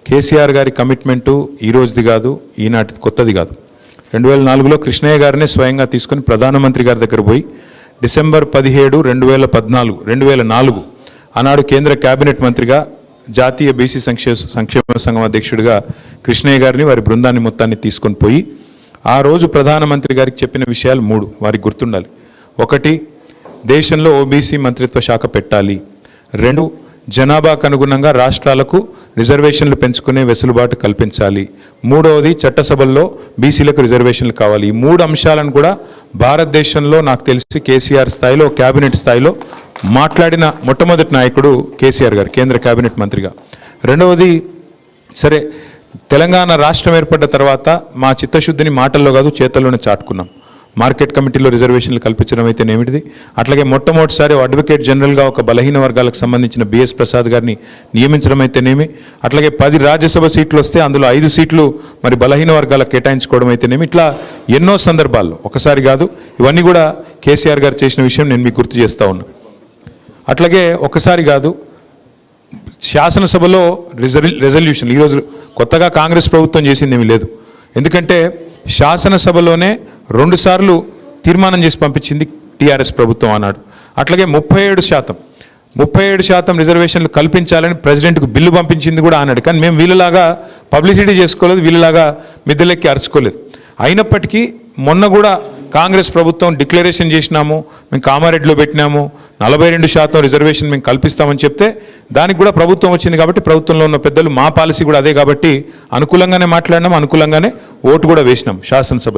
కేసీఆర్ గారి కమిట్మెంటు ఈ రోజుది కాదు, ఈనాటి కొత్తది కాదు. 2004లో కృష్ణయ్య గారినే స్వయంగా తీసుకుని ప్రధానమంత్రి గారి దగ్గర పోయి డిసెంబర్ 17, 2004 ఆనాడు కేంద్ర కేబినెట్ మంత్రిగా జాతీయ బీసీ సంక్షేమ సంఘం అధ్యక్షుడిగా కృష్ణయ్య గారిని వారి బృందాన్ని మొత్తాన్ని తీసుకొని పోయి ఆ రోజు ప్రధానమంత్రి గారికి చెప్పిన విషయాలు 3 వారికి గుర్తుండాలి. 1, దేశంలో ఓబీసీ మంత్రిత్వ శాఖ పెట్టాలి. 2, జనాభాకు అనుగుణంగా రాష్ట్రాలకు రిజర్వేషన్లు పెంచుకునే వెసులుబాటు కల్పించాలి. 3వది చట్టసభల్లో బీసీలకు రిజర్వేషన్లు కావాలి. ఈ 3 అంశాలను కూడా భారతదేశంలో నాకు తెలిసి కేసీఆర్ స్థాయిలో కేబినెట్ స్థాయిలో మాట్లాడిన మొట్టమొదటి నాయకుడు కేసీఆర్ గారు కేంద్ర కేబినెట్ మంత్రిగా. 2వది సరే తెలంగాణ రాష్ట్రం ఏర్పడ్డ తర్వాత మా చిత్తశుద్ధిని మాటల్లో కాదు చేతల్లోనే చాటుకున్నాం. మార్కెట్ కమిటీలో రిజర్వేషన్లు కల్పించడం అయితేనేమిటిది, అట్లాగే మొట్టమొదటిసారి అడ్వకేట్ జనరల్గా ఒక బలహీన వర్గాలకు సంబంధించిన బిఎస్ ప్రసాద్ గారిని నియమించడం అయితేనేమి, అట్లాగే 10 రాజ్యసభ సీట్లు వస్తే అందులో 5 సీట్లు మరి బలహీన వర్గాలకు కేటాయించుకోవడం అయితేనేమి, ఇట్లా ఎన్నో సందర్భాల్లో ఒకసారి కాదు ఇవన్నీ కూడా కేసీఆర్ గారు చేసిన విషయం నేను మీకు గుర్తు చేస్తా ఉన్నా. అట్లాగే ఒకసారి కాదు శాసనసభలో రెజల్యూషన్ ఈరోజు కొత్తగా కాంగ్రెస్ ప్రభుత్వం చేసింది ఏమీ లేదు. ఎందుకంటే శాసనసభలోనే 2 సార్లు తీర్మానం చేసి పంపించింది టీఆర్ఎస్ ప్రభుత్వం అన్నాడు. అట్లాగే 37% రిజర్వేషన్లు కల్పించాలని ప్రెసిడెంట్కు బిల్లు పంపించింది కూడా అన్నాడు. కానీ మేము వీళ్ళలాగా పబ్లిసిటీ చేసుకోలేదు, వీళ్ళలాగా మిద్దెలెక్కి అరుచుకోలేదు. అయినప్పటికీ మొన్న కూడా కాంగ్రెస్ ప్రభుత్వం డిక్లరేషన్ చేసినాము, మేము కామారెడ్డిలో పెట్టినాము, 42% రిజర్వేషన్ మేము కల్పిస్తామని చెప్తే దానికి కూడా ప్రభుత్వం వచ్చింది కాబట్టి ప్రభుత్వంలో ఉన్న పెద్దలు మా పాలసీ కూడా అదే కాబట్టి అనుకూలంగానే మాట్లాడినాం, అనుకూలంగానే ఓటు కూడా వేసినాం శాసనసభలో.